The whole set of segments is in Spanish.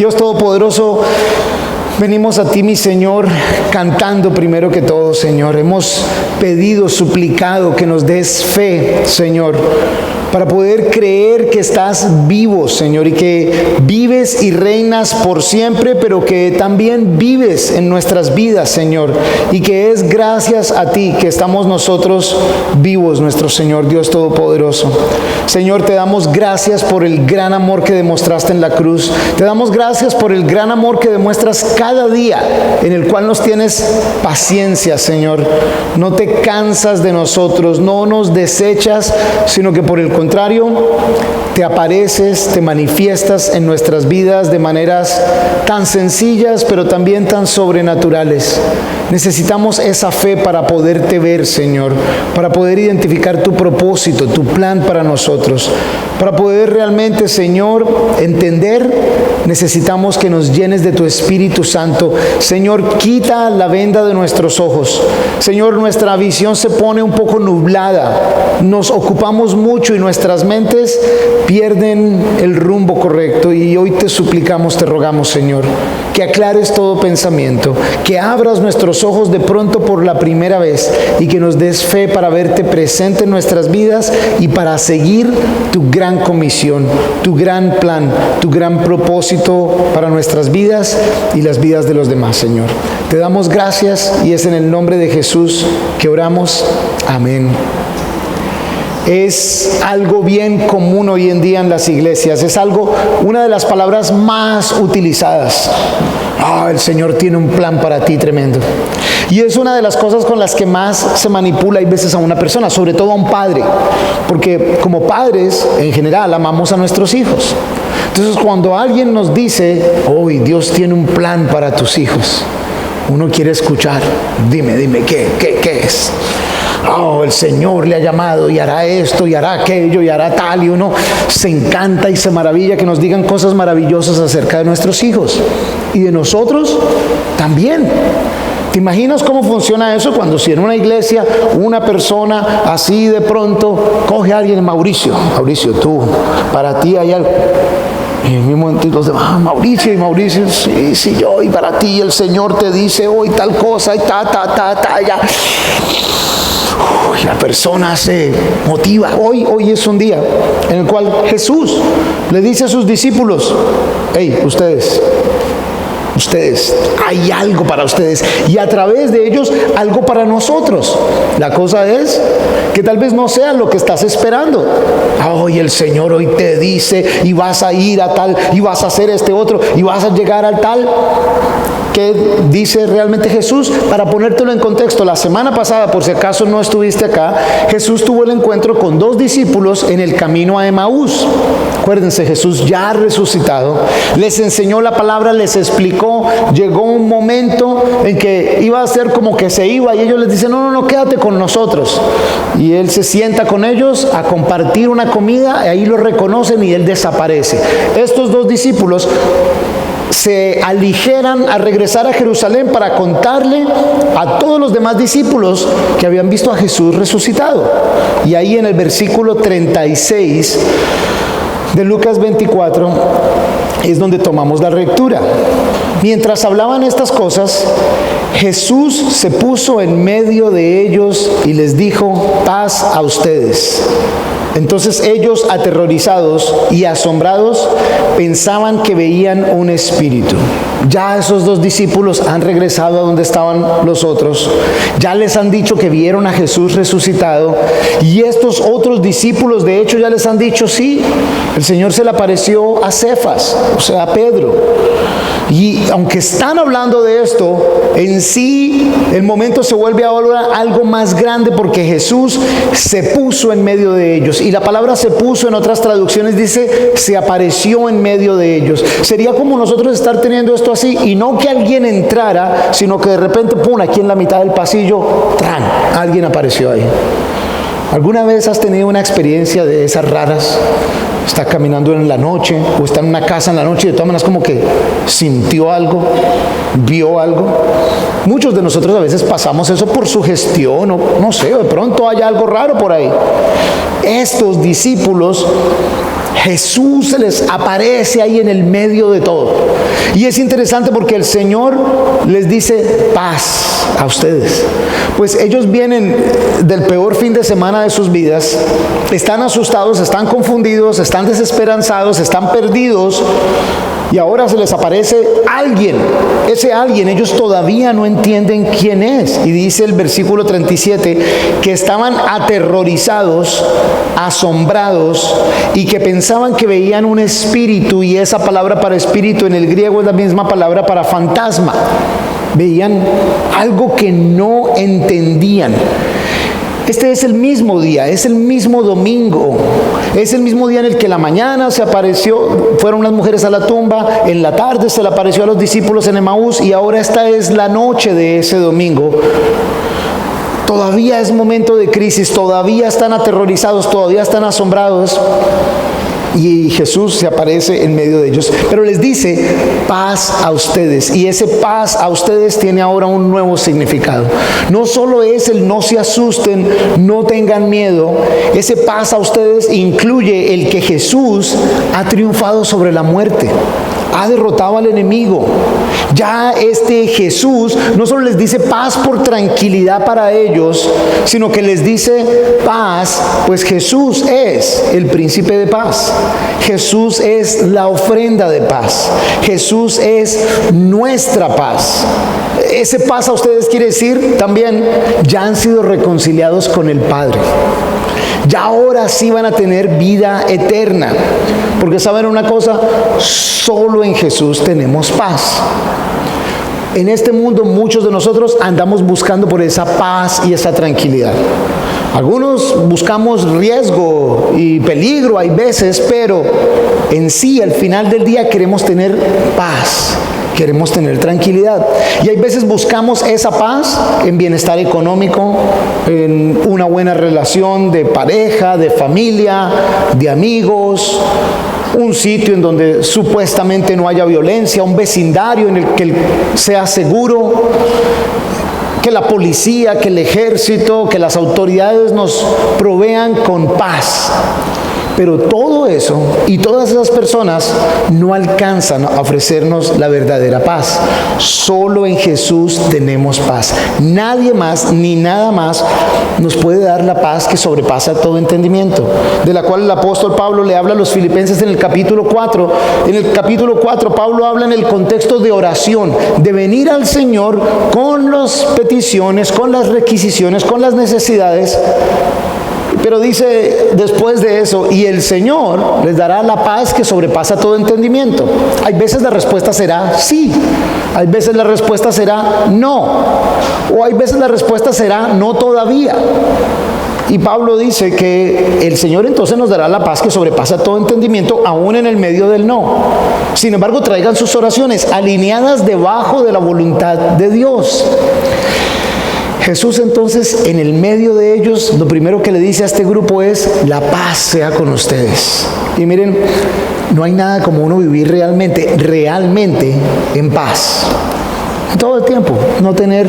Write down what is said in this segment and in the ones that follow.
Dios Todopoderoso, venimos a ti, mi Señor, cantando primero que todo, Señor. Hemos pedido, suplicado que nos des fe, Señor, para poder creer que estás vivo, Señor, y que vives y reinas por siempre, pero que también vives en nuestras vidas, Señor, y que es gracias a ti que estamos nosotros vivos, nuestro Señor Dios Todopoderoso. Señor, te damos gracias por el gran amor que demostraste en la cruz. Te damos gracias por el gran amor que demuestras cada día, en el cual nos tienes paciencia, Señor. No te cansas de nosotros, no nos desechas, sino que por el contrario, te apareces, te manifiestas en nuestras vidas de maneras tan sencillas, pero también tan sobrenaturales. Necesitamos esa fe para poderte ver, Señor, para poder identificar tu propósito, tu plan para nosotros. Para poder realmente, Señor, entender, necesitamos que nos llenes de tu Espíritu Santo. Señor, quita la venda de nuestros ojos. Señor, nuestra visión se pone un poco nublada. Nos ocupamos mucho y nuestras mentes pierden el rumbo correcto. Y hoy te suplicamos, te rogamos, Señor, que aclares todo pensamiento, que abras nuestros ojos de pronto por la primera vez y que nos des fe para verte presente en nuestras vidas y para seguir tu gran comisión, tu gran plan, tu gran propósito para nuestras vidas y las vidas de los demás, Señor. Te damos gracias y es en el nombre de Jesús que oramos. Amén. Es algo bien común hoy en día en las iglesias, es una de las palabras más utilizadas. El Señor tiene un plan para ti tremendo. Y es una de las cosas con las que más se manipula a veces a una persona, sobre todo a un padre, porque como padres en general amamos a nuestros hijos. Entonces cuando alguien nos dice, Dios tiene un plan para tus hijos, uno quiere escuchar. Dime, ¿qué es? El Señor le ha llamado y hará esto y hará aquello y hará tal, y uno se encanta y se maravilla que nos digan cosas maravillosas acerca de nuestros hijos y de nosotros también. ¿Te imaginas cómo funciona eso cuando si en una iglesia una persona así de pronto coge a alguien? Mauricio, tú, para ti hay algo. Y en el mismo momento los demás, Mauricio, sí, yo, y para ti el Señor te dice hoy tal cosa y ya. La persona se motiva. Hoy es un día en el cual Jesús le dice a sus discípulos, ustedes, hay algo para ustedes y a través de ellos algo para nosotros. La cosa es que tal vez no sea lo que estás esperando. El Señor hoy te dice y vas a ir a tal y vas a hacer este otro y vas a llegar al tal. ¿Qué dice realmente Jesús? Para ponértelo en contexto, la semana pasada, por si acaso no estuviste acá, Jesús tuvo el encuentro con 2 discípulos en el camino a Emaús. Acuérdense, Jesús ya resucitado, les enseñó la palabra, les explicó. Llegó un momento en que iba a ser como que se iba y ellos les dicen, no, quédate con nosotros. Y Él se sienta con ellos a compartir una comida, y ahí lo reconocen y Él desaparece. Estos 2 discípulos se aligeran a regresar a Jerusalén para contarle a todos los demás discípulos que habían visto a Jesús resucitado. Y ahí en el versículo 36 de Lucas 24 es donde tomamos la lectura. Mientras hablaban estas cosas, Jesús se puso en medio de ellos y les dijo, paz a ustedes. Entonces ellos, aterrorizados y asombrados, pensaban que veían un espíritu. Ya esos 2 discípulos han regresado a donde estaban los otros. Ya les han dicho que vieron a Jesús resucitado. Y estos otros discípulos, de hecho, ya les han dicho, sí, el Señor se le apareció a Cefas, o sea, a Pedro. Y aunque están hablando de esto, en sí el momento se vuelve ahora algo más grande porque Jesús se puso en medio de ellos. Y la palabra se puso en otras traducciones dice se apareció en medio de ellos. Sería como nosotros estar teniendo esto así y no que alguien entrara, sino que de repente, aquí en la mitad del pasillo, alguien apareció ahí. ¿Alguna vez has tenido una experiencia de esas raras? Está caminando en la noche o está en una casa en la noche y de todas maneras como que sintió algo, vio algo. Muchos de nosotros a veces pasamos eso por sugestión o no sé, de pronto hay algo raro por ahí. Estos discípulos Jesús se les aparece ahí en el medio de todo. Y es interesante porque el Señor les dice paz a ustedes. Pues ellos vienen del peor fin de semana de sus vidas, están asustados, están confundidos, están desesperanzados, están perdidos. Y ahora se les aparece alguien. Ese alguien, ellos todavía no entienden quién es. Y dice el versículo 37 que estaban aterrorizados, asombrados, y que pensaban que veían un espíritu. Y esa palabra para espíritu en el griego es la misma palabra para fantasma. Veían algo que no entendían. Este es el mismo día, es el mismo domingo, es el mismo día en el que en la mañana se apareció, fueron las mujeres a la tumba, en la tarde se le apareció a los discípulos en Emaús, y ahora esta es la noche de ese domingo. Todavía es momento de crisis, todavía están aterrorizados, todavía están asombrados. Y Jesús se aparece en medio de ellos, pero les dice paz a ustedes. Y ese paz a ustedes tiene ahora un nuevo significado. No solo es el no se asusten, no tengan miedo. Ese paz a ustedes incluye el que Jesús ha triunfado sobre la muerte, ha derrotado al enemigo. Ya este Jesús no solo les dice paz por tranquilidad para ellos, sino que les dice paz, pues Jesús es el príncipe de paz. Jesús es la ofrenda de paz. Jesús es nuestra paz. Ese paz a ustedes quiere decir también, ya han sido reconciliados con el Padre. Ya ahora sí van a tener vida eterna. Porque saben una cosa, solo en Jesús tenemos paz. En este mundo muchos de nosotros andamos buscando por esa paz y esa tranquilidad. Algunos buscamos riesgo y peligro, hay veces, pero en sí, al final del día queremos tener paz. Queremos tener tranquilidad. Y hay veces buscamos esa paz en bienestar económico, en una buena relación de pareja, de familia, de amigos, un sitio en donde supuestamente no haya violencia, un vecindario en el que sea seguro, que la policía, que el ejército, que las autoridades nos provean con paz. Pero todo eso y todas esas personas no alcanzan a ofrecernos la verdadera paz. Solo en Jesús tenemos paz. Nadie más ni nada más nos puede dar la paz que sobrepasa todo entendimiento, de la cual el apóstol Pablo le habla a los filipenses en el capítulo 4. En el capítulo 4 Pablo habla en el contexto de oración, de venir al Señor con las peticiones, con las requisiciones, con las necesidades. Pero dice después de eso, y el Señor les dará la paz que sobrepasa todo entendimiento. Hay veces la respuesta será sí, hay veces la respuesta será no, o hay veces la respuesta será no todavía. Y Pablo dice que el Señor entonces nos dará la paz que sobrepasa todo entendimiento, aún en el medio del no. Sin embargo, traigan sus oraciones alineadas debajo de la voluntad de Dios. Jesús entonces en el medio de ellos, lo primero que le dice a este grupo es: la paz sea con ustedes. Y miren, no hay nada como uno vivir realmente en paz. Todo el tiempo, no tener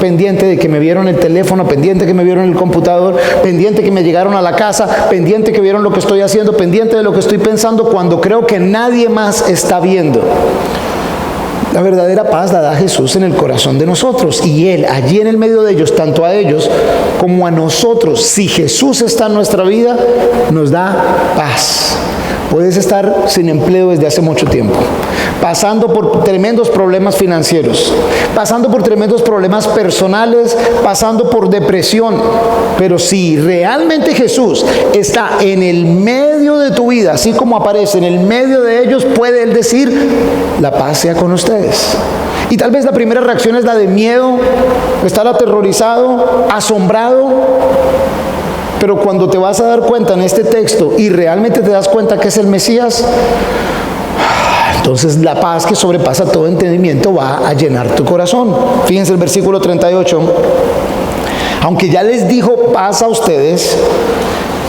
pendiente de que me vieron el teléfono, pendiente que me vieron el computador, pendiente que me llegaron a la casa, pendiente que vieron lo que estoy haciendo, pendiente de lo que estoy pensando cuando creo que nadie más está viendo. La verdadera paz la da Jesús en el corazón de nosotros, y Él allí en el medio de ellos, tanto a ellos como a nosotros, si Jesús está en nuestra vida, nos da paz. Puedes estar sin empleo desde hace mucho tiempo, pasando por tremendos problemas financieros, pasando por tremendos problemas personales, pasando por depresión. Pero si realmente Jesús está en el medio de tu vida, así como aparece en el medio de ellos, puede Él decir: la paz sea con ustedes. Y tal vez la primera reacción es la de miedo, estar aterrorizado, asombrado. Pero cuando te vas a dar cuenta en este texto y realmente te das cuenta que es el Mesías, entonces la paz que sobrepasa todo entendimiento va a llenar tu corazón. Fíjense el versículo 38. Aunque ya les dijo paz a ustedes,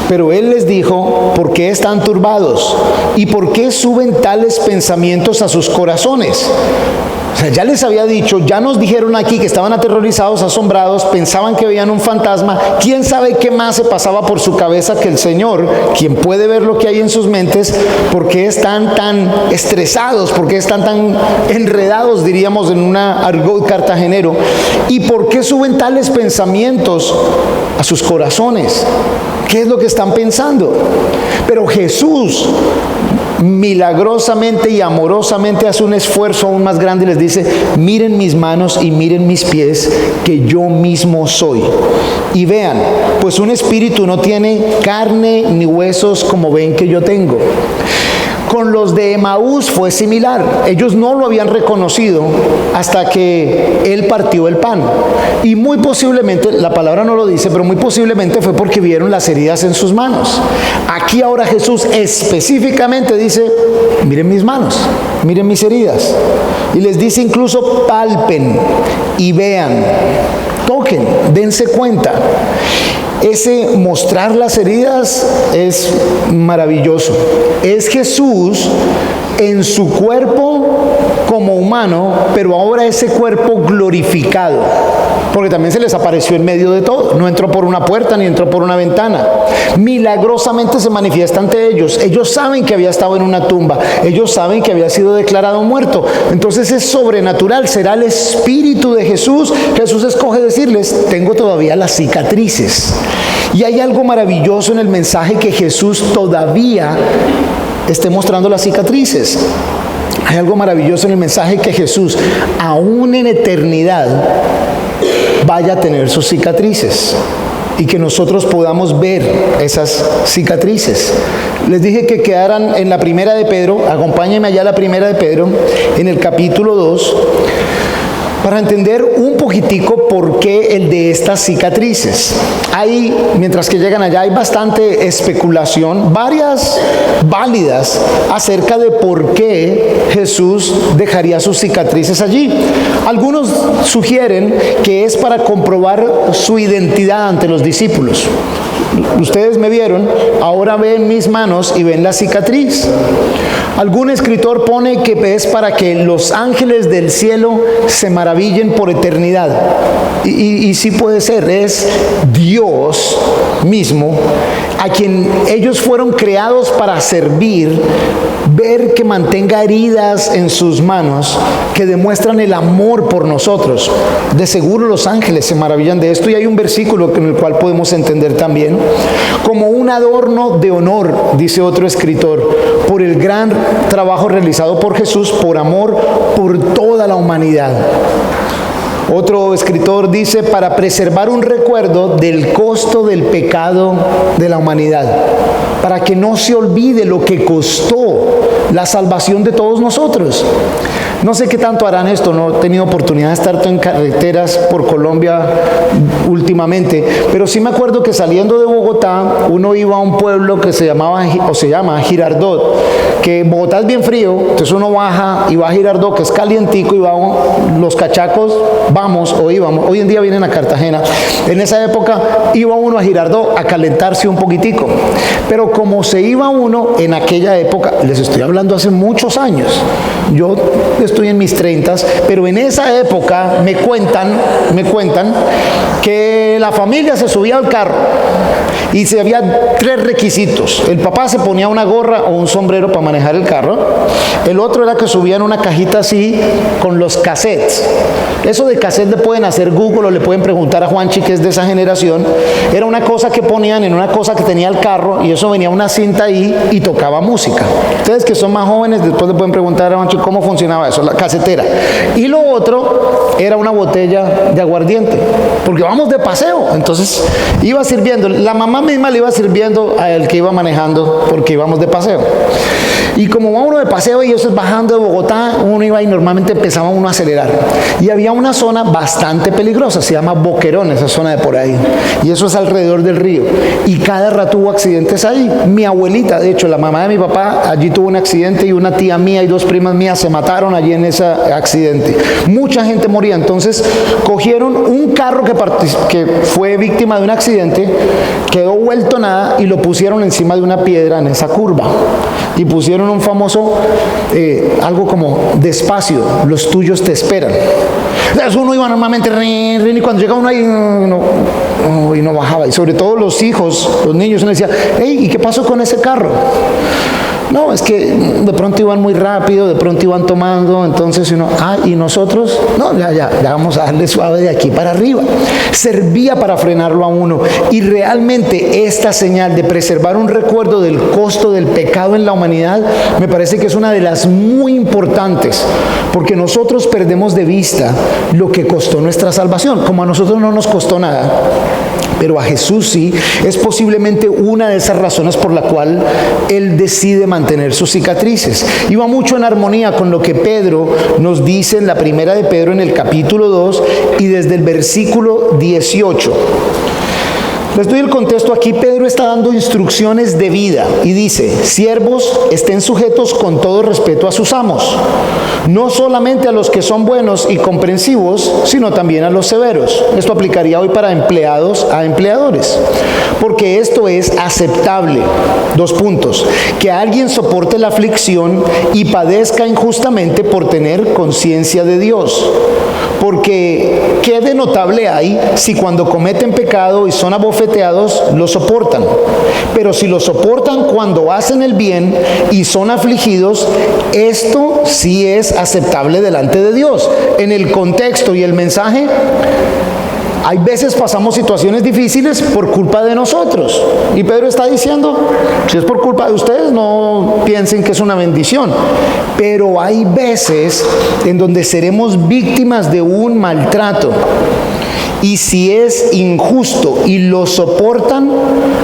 pero Él les dijo: ¿por qué están turbados? ¿Y por qué suben tales pensamientos a sus corazones? O sea, ya les había dicho, ya nos dijeron aquí que estaban aterrorizados, asombrados, pensaban que veían un fantasma. ¿Quién sabe qué más se pasaba por su cabeza que el Señor, quien puede ver lo que hay en sus mentes? ¿Por qué están tan estresados? ¿Por qué están tan enredados, diríamos en una argot cartagenero? ¿Y por qué suben tales pensamientos a sus corazones? ¿Qué es lo que están pensando? Pero Jesús milagrosamente y amorosamente hace un esfuerzo aún más grande y les dice: miren mis manos y miren mis pies, que yo mismo soy. Y vean, pues un espíritu no tiene carne ni huesos como ven que yo tengo. Con los de Emaús fue similar. Ellos no lo habían reconocido hasta que Él partió el pan. Y muy posiblemente, la palabra no lo dice, pero muy posiblemente fue porque vieron las heridas en sus manos. Aquí ahora Jesús específicamente dice: miren mis manos, miren mis heridas. Y les dice incluso: palpen y vean, toquen, dense cuenta. Ese mostrar las heridas es maravilloso. Es Jesús en su cuerpo como humano, pero ahora ese cuerpo glorificado, porque también se les apareció en medio de todo. No entró por una puerta ni entró por una ventana. Milagrosamente se manifiesta ante ellos. Ellos saben que había estado en una tumba. Ellos saben que había sido declarado muerto. Entonces es sobrenatural. Será el Espíritu de Jesús. Jesús escoge decirles: tengo todavía las cicatrices. Y hay algo maravilloso en el mensaje, que Jesús todavía esté mostrando las cicatrices. Hay algo maravilloso en el mensaje, que Jesús, aún en eternidad, vaya a tener sus cicatrices y que nosotros podamos ver esas cicatrices. Les dije que quedaran en la primera de Pedro. Acompáñenme allá a la primera de Pedro, en el capítulo 2, para entender un poquitico por qué el de estas cicatrices. Hay, mientras que llegan allá, hay bastante especulación, varias válidas, acerca de por qué Jesús dejaría sus cicatrices allí. Algunos sugieren que es para comprobar su identidad ante los discípulos. Ustedes me vieron, ahora ven mis manos y ven la cicatriz. Algún escritor pone que es para que los ángeles del cielo se maravillen por eternidad. Y sí puede ser, es Dios mismo a quien ellos fueron creados para servir, ver que mantenga heridas en sus manos que demuestran el amor por nosotros. De seguro los ángeles se maravillan de esto, y hay un versículo en el cual podemos entender también como un adorno de honor, dice otro escritor, por el gran trabajo realizado por Jesús por amor por toda la humanidad. Otro escritor dice: para preservar un recuerdo del costo del pecado de la humanidad, para que no se olvide lo que costó la salvación de todos nosotros. No sé qué tanto harán esto, no he tenido oportunidad de estar en carreteras por Colombia últimamente, pero sí me acuerdo que saliendo de Bogotá, uno iba a un pueblo que se llama Girardot, que Bogotá es bien frío, entonces uno baja y va a Girardot, que es calientico, y vamos, los cachacos íbamos, hoy en día vienen a Cartagena. En esa época iba uno a Girardot a calentarse un poquitico, pero como se iba uno en aquella época, les estoy hablando hace muchos años, yo estoy en mis 30s, pero en esa época me cuentan que la familia se subía al carro y se había 3 requisitos. El papá se ponía una gorra o un sombrero para manejar el carro. El otro era que subían una cajita así con los cassettes. Eso de cassette le pueden hacer Google o le pueden preguntar a Juanchi, que es de esa generación. Era una cosa que ponían en una cosa que tenía el carro, y eso venía una cinta ahí y tocaba música. Ustedes que son más jóvenes, después le pueden preguntar a Juanchi cómo funcionaba eso, la casetera. Y lo otro era una botella de aguardiente, porque vamos de paseo. Entonces iba sirviendo, la mamá misma le iba sirviendo al que iba manejando, porque íbamos de paseo. Y como va uno de paseo y eso es bajando de Bogotá, uno iba y normalmente empezaba uno a acelerar. Y había una zona bastante peligrosa, se llama Boquerón, esa zona de por ahí. Y eso es alrededor del río. Y cada rato hubo accidentes ahí. Mi abuelita, de hecho, la mamá de mi papá, allí tuvo un accidente, y una tía mía y 2 primas mías se mataron allí en ese accidente. Mucha gente moría. Entonces cogieron un carro que fue víctima de un accidente, quedó vuelto nada, y lo pusieron encima de una piedra en esa curva. Y pusieron dijeron un famoso, algo como, despacio, los tuyos te esperan. Entonces uno iba normalmente, y cuando llegaba uno ahí, y no bajaba. Y sobre todo los hijos, los niños, uno decía, hey, ¿y qué pasó con ese carro? No, es que de pronto iban muy rápido, de pronto iban tomando, entonces uno, y nosotros, no, ya vamos a darle suave de aquí para arriba. Servía para frenarlo a uno. Y realmente esta señal de preservar un recuerdo del costo del pecado en la humanidad, me parece que es una de las muy importantes, porque nosotros perdemos de vista lo que costó nuestra salvación. Como a nosotros no nos costó nada, pero a Jesús sí, es posiblemente una de esas razones por la cual Él decide mantener sus cicatrices. Y va mucho en armonía con lo que Pedro nos dice en la primera de Pedro en el capítulo 2 y desde el versículo 18. Les doy el contexto aquí. Pedro está dando instrucciones de vida y dice: siervos, estén sujetos con todo respeto a sus amos, no solamente a los que son buenos y comprensivos, sino también a los severos. Esto aplicaría hoy para empleados a empleadores, porque esto es aceptable. 2 puntos: que alguien soporte la aflicción y padezca injustamente por tener conciencia de Dios. Porque ¿qué de notable hay si cuando cometen pecado y son abofeteados lo soportan? Pero si lo soportan cuando hacen el bien y son afligidos, esto sí es aceptable delante de Dios. En el contexto y el mensaje, hay veces pasamos situaciones difíciles por culpa de nosotros. Y Pedro está diciendo, si es por culpa de ustedes, no piensen que es una bendición. Pero hay veces en donde seremos víctimas de un maltrato. Y si es injusto y lo soportan,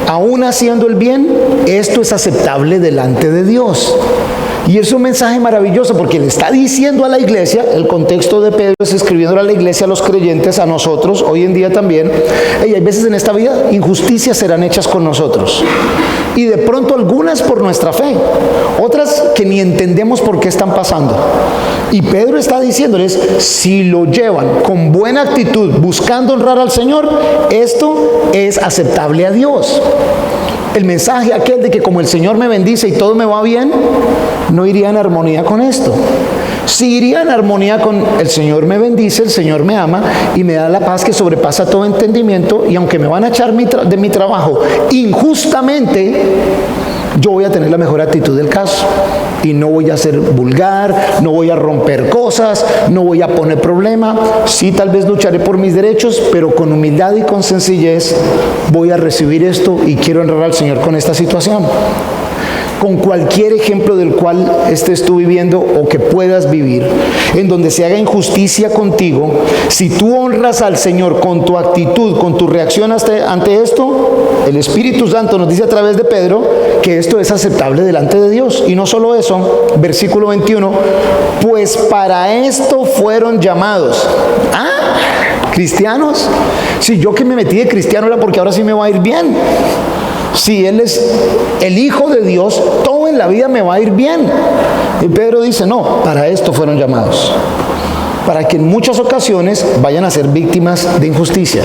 aún haciendo el bien, esto es aceptable delante de Dios. Y es un mensaje maravilloso porque le está diciendo a la iglesia, el contexto de Pedro es escribiendo a la iglesia, a los creyentes, a nosotros, hoy en día también. Y hay veces en esta vida injusticias serán hechas con nosotros. Y de pronto algunas por nuestra fe, otras que ni entendemos por qué están pasando. Y Pedro está diciéndoles, si lo llevan con buena actitud, buscando honrar al Señor, esto es aceptable a Dios. El mensaje aquel de que como el Señor me bendice y todo me va bien, no iría en armonía con esto. Sí iría en armonía con el Señor me bendice, el Señor me ama y me da la paz que sobrepasa todo entendimiento, y aunque me van a echar de mi trabajo injustamente, yo voy a tener la mejor actitud del caso y no voy a ser vulgar, no voy a romper cosas, no voy a poner problema. Sí, tal vez lucharé por mis derechos, pero con humildad y con sencillez voy a recibir esto y quiero honrar al Señor con esta situación. Con cualquier ejemplo del cual estés tú viviendo o que puedas vivir, en donde se haga injusticia contigo, si tú honras al Señor con tu actitud, con tu reacción ante esto, el Espíritu Santo nos dice a través de Pedro que esto es aceptable delante de Dios. Y no solo eso, versículo 21, pues para esto fueron llamados. ¿Cristianos? Si yo que me metí de cristiano era porque ahora sí me va a ir bien. Si Él es el Hijo de Dios, todo en la vida me va a ir bien. Y Pedro dice, no, para esto fueron llamados. Para que en muchas ocasiones vayan a ser víctimas de injusticia.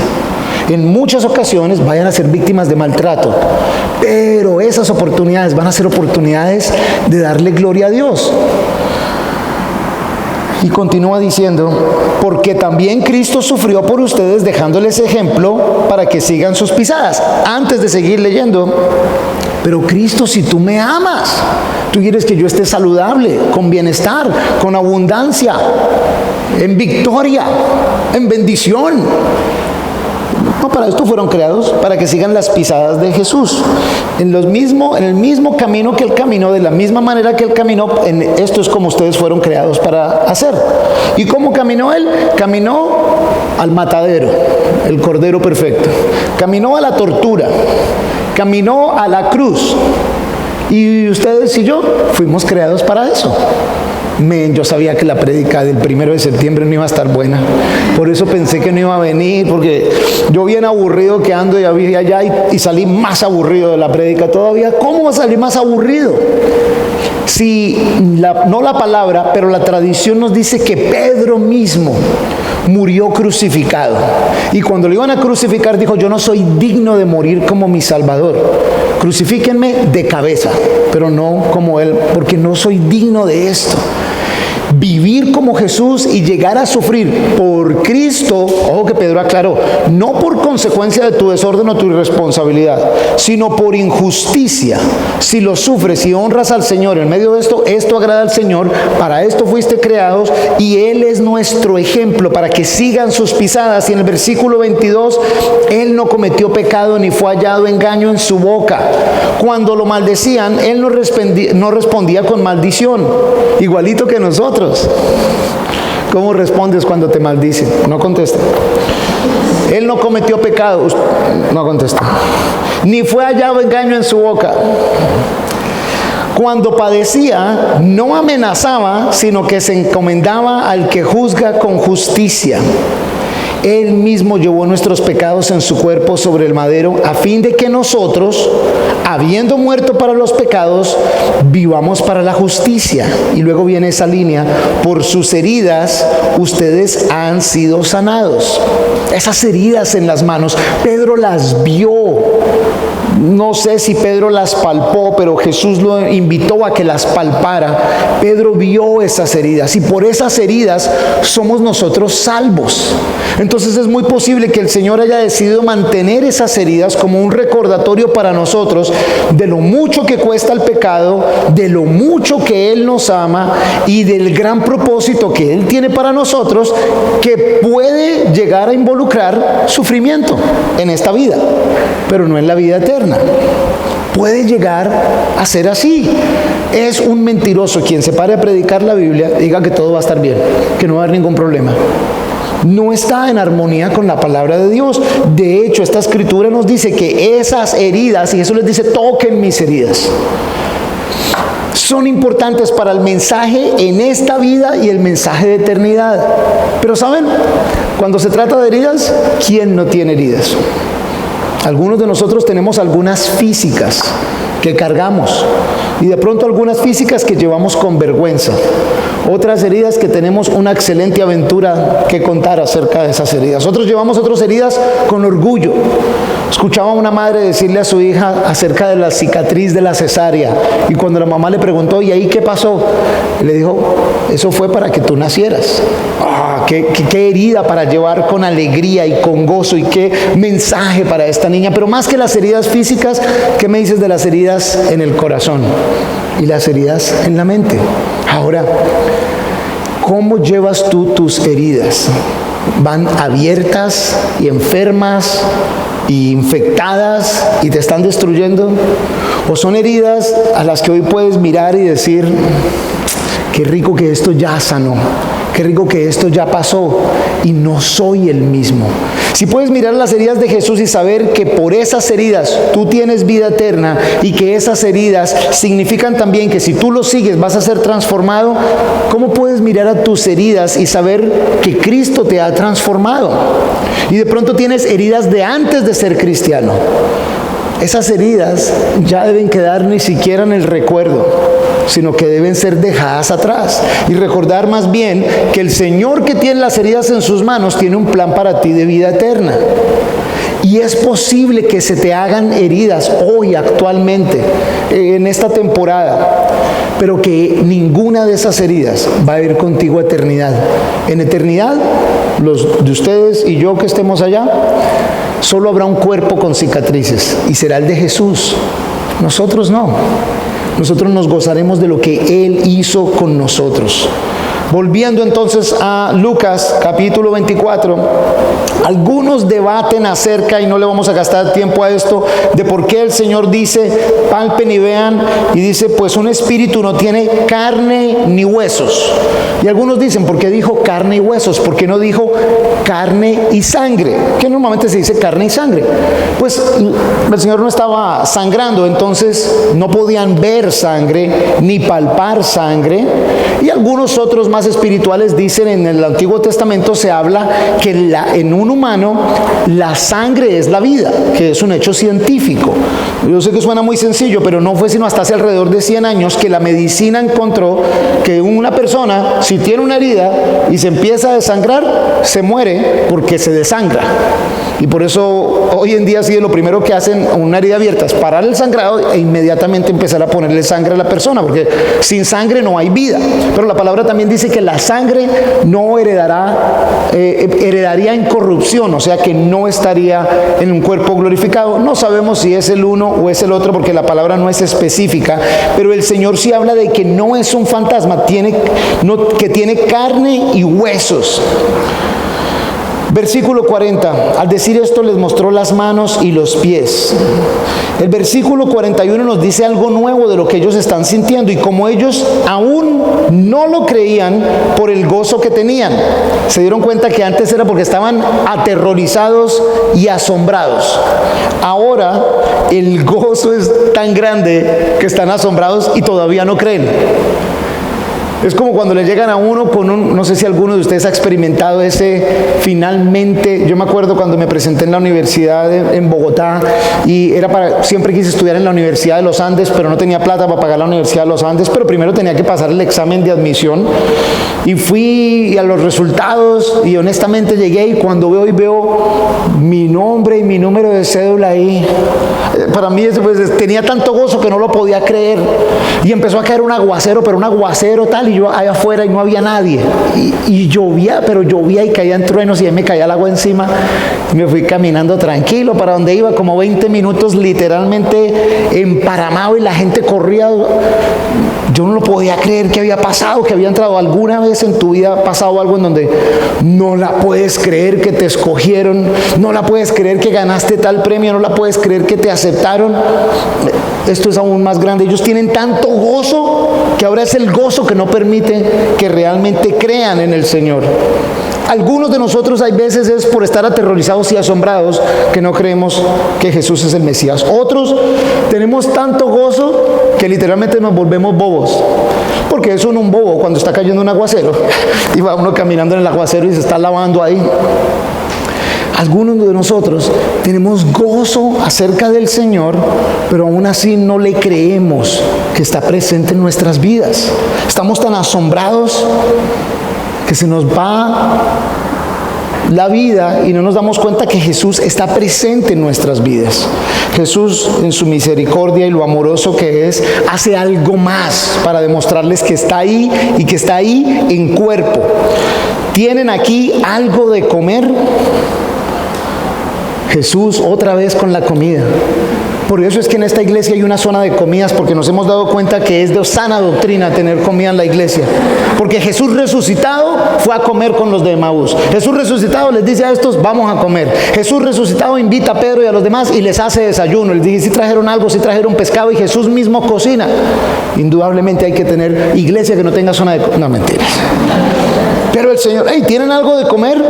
En muchas ocasiones vayan a ser víctimas de maltrato. Pero esas oportunidades van a ser oportunidades de darle gloria a Dios. Y continúa diciendo, porque también Cristo sufrió por ustedes dejándoles ejemplo para que sigan sus pisadas. Antes de seguir leyendo, pero Cristo, si tú me amas, tú quieres que yo esté saludable, con bienestar, con abundancia, en victoria, en bendición. No, para esto fueron creados, para que sigan las pisadas de Jesús. En el mismo camino que Él caminó, de la misma manera que Él caminó, esto es como ustedes fueron creados para hacer. ¿Y cómo caminó Él? Caminó al matadero, el Cordero perfecto. Caminó a la tortura, caminó a la cruz. Y ustedes y yo fuimos creados para eso. Yo sabía que la prédica del 1 de septiembre no iba a estar buena. Por eso pensé que no iba a venir, porque yo bien aburrido que ando y había allá y salí más aburrido de la prédica todavía. ¿Cómo va a salir más aburrido? Si no la palabra, pero la tradición nos dice que Pedro mismo murió crucificado. Y cuando lo iban a crucificar dijo, yo no soy digno de morir como mi Salvador. crucifíquenme de cabeza, pero no como Él, porque no soy digno de esto. Vivir como Jesús y llegar a sufrir por Cristo, ojo que Pedro aclaró, no por consecuencia de tu desorden o tu irresponsabilidad, sino por injusticia. Si lo sufres y honras al Señor en medio de esto, esto agrada al Señor, para esto fuiste creados y Él es nuestro ejemplo, para que sigan sus pisadas. Y en el versículo 22, Él no cometió pecado ni fue hallado engaño en su boca. Cuando lo maldecían, Él no respondía con maldición, igualito que nosotros. ¿Cómo respondes cuando te maldicen? No contesta. Él no cometió pecado. No contesta. Ni fue hallado engaño en su boca. Cuando padecía, no amenazaba, sino que se encomendaba al que juzga con justicia. Él mismo llevó nuestros pecados en su cuerpo sobre el madero, a fin de que nosotros, habiendo muerto para los pecados, vivamos para la justicia. Y luego viene esa línea: por sus heridas ustedes han sido sanados. Esas heridas en las manos, Pedro las vio. No sé si Pedro las palpó, pero Jesús lo invitó a que las palpara. Pedro vio esas heridas y por esas heridas somos nosotros salvos. Entonces es muy posible que el Señor haya decidido mantener esas heridas como un recordatorio para nosotros de lo mucho que cuesta el pecado, de lo mucho que Él nos ama y del gran propósito que Él tiene para nosotros, que puede llegar a involucrar sufrimiento en esta vida, pero no en la vida eterna. Puede llegar a ser así. Es un mentiroso quien se pare a predicar la Biblia y diga que todo va a estar bien, que no va a haber ningún problema. No está en armonía con la palabra de Dios. De hecho, esta escritura nos dice que esas heridas, y Jesús les dice: toquen mis heridas, son importantes para el mensaje en esta vida y el mensaje de eternidad. Pero ¿saben? Cuando se trata de heridas, ¿quién no tiene heridas? Algunos de nosotros tenemos algunas físicas que cargamos y de pronto algunas físicas que llevamos con vergüenza. Otras heridas que tenemos una excelente aventura que contar acerca de esas heridas. Otros llevamos otras heridas con orgullo. Escuchaba a una madre decirle a su hija acerca de la cicatriz de la cesárea, y cuando la mamá le preguntó: ¿y ahí qué pasó?, le dijo: eso fue para que tú nacieras. Qué herida para llevar con alegría y con gozo, y qué mensaje para esta niña. Pero más que las heridas físicas, ¿qué me dices de las heridas en el corazón y las heridas en la mente? Ahora, ¿cómo llevas tú tus heridas? ¿Van abiertas y enfermas y infectadas y te están destruyendo? ¿O son heridas a las que hoy puedes mirar y decir: qué rico que esto ya sanó, qué rico que esto ya pasó y no soy el mismo? Si puedes mirar las heridas de Jesús y saber que por esas heridas tú tienes vida eterna, y que esas heridas significan también que si tú lo sigues vas a ser transformado, ¿cómo puedes mirar a tus heridas y saber que Cristo te ha transformado? Y de pronto tienes heridas de antes de ser cristiano. Esas heridas ya deben quedar ni siquiera en el recuerdo, sino que deben ser dejadas atrás y recordar más bien que el Señor, que tiene las heridas en sus manos, tiene un plan para ti de vida eterna. Y es posible que se te hagan heridas hoy, actualmente, en esta temporada, pero que ninguna de esas heridas va a ir contigo a eternidad. En eternidad, los de ustedes y yo que estemos allá, solo habrá un cuerpo con cicatrices y será el de Jesús. Nosotros no. Nosotros nos gozaremos de lo que Él hizo con nosotros. Volviendo entonces a Lucas capítulo 24, algunos debaten acerca, y no le vamos a gastar tiempo a esto, de por qué el Señor dice: palpen y vean, y dice: pues un espíritu no tiene carne ni huesos. Y algunos dicen: ¿por qué dijo carne y huesos? ¿Por qué no dijo carne y sangre? Que normalmente se dice carne y sangre. Pues el Señor no estaba sangrando, entonces no podían ver sangre ni palpar sangre. Y algunos otros más más espirituales dicen en el Antiguo Testamento se habla que en un humano la sangre es la vida, que es un hecho científico. Yo sé que suena muy sencillo, pero no fue sino hasta hace alrededor de 100 años que la medicina encontró que una persona, si tiene una herida y se empieza a desangrar, se muere porque se desangra. Y por eso hoy en día sí lo primero que hacen a una herida abierta es parar el sangrado e inmediatamente empezar a ponerle sangre a la persona, porque sin sangre no hay vida. Pero la palabra también dice que la sangre no heredaría incorrupción, o sea que no estaría en un cuerpo glorificado. No sabemos si es el uno o es el otro, porque la palabra no es específica, pero el Señor sí habla de que no es un fantasma, que tiene carne y huesos. Versículo 40, al decir esto les mostró las manos y los pies. El versículo 41 nos dice algo nuevo de lo que ellos están sintiendo, y como ellos aún no lo creían por el gozo que tenían, se dieron cuenta que antes era porque estaban aterrorizados y asombrados. Ahora el gozo es tan grande que están asombrados y todavía no creen. Es como cuando le llegan a uno con no sé si alguno de ustedes ha experimentado ese finalmente. Yo me acuerdo cuando me presenté en la universidad en Bogotá, y siempre quise estudiar en la Universidad de los Andes, pero no tenía plata para pagar la Universidad de los Andes, pero primero tenía que pasar el examen de admisión, y fui a los resultados, y honestamente llegué, y cuando veo mi nombre y mi número de cédula ahí, para mí pues, tenía tanto gozo que no lo podía creer, y empezó a caer un aguacero, pero un aguacero tal, y yo allá afuera y no había nadie, y llovía, pero llovía y caían truenos y ahí me caía el agua encima, y me fui caminando tranquilo para donde iba, como 20 minutos literalmente emparamado, y la gente corría. Yo no lo podía creer que había pasado, que había entrado. ¿Alguna vez en tu vida ha pasado algo en donde no la puedes creer que te escogieron, no la puedes creer que ganaste tal premio, no la puedes creer que te aceptaron? Esto es aún más grande. Ellos tienen tanto gozo que ahora es el gozo que no permite que realmente crean en el Señor. Algunos de nosotros hay veces es por estar aterrorizados y asombrados que no creemos que Jesús es el Mesías. Otros tenemos tanto gozo que literalmente nos volvemos bobos. Porque es un bobo cuando está cayendo un aguacero y va uno caminando en el aguacero y se está lavando ahí. Algunos de nosotros tenemos gozo acerca del Señor, pero aún así no le creemos que está presente en nuestras vidas. Estamos tan asombrados que se nos va la vida y no nos damos cuenta que Jesús está presente en nuestras vidas. Jesús, en su misericordia y lo amoroso que es, hace algo más para demostrarles que está ahí, y que está ahí en cuerpo. ¿Tienen aquí algo de comer? Jesús otra vez con la comida. Por eso es que en esta iglesia hay una zona de comidas, porque nos hemos dado cuenta que es de sana doctrina tener comida en la iglesia. Porque Jesús resucitado fue a comer con los de Emaús. Jesús resucitado les dice a estos, vamos a comer. Jesús resucitado invita a Pedro y a los demás y les hace desayuno. Les dice si trajeron algo, si trajeron pescado, y Jesús mismo cocina. Indudablemente hay que tener iglesia que no tenga zona de... No, mentiras. Pero el Señor, hey, ¿tienen algo de comer?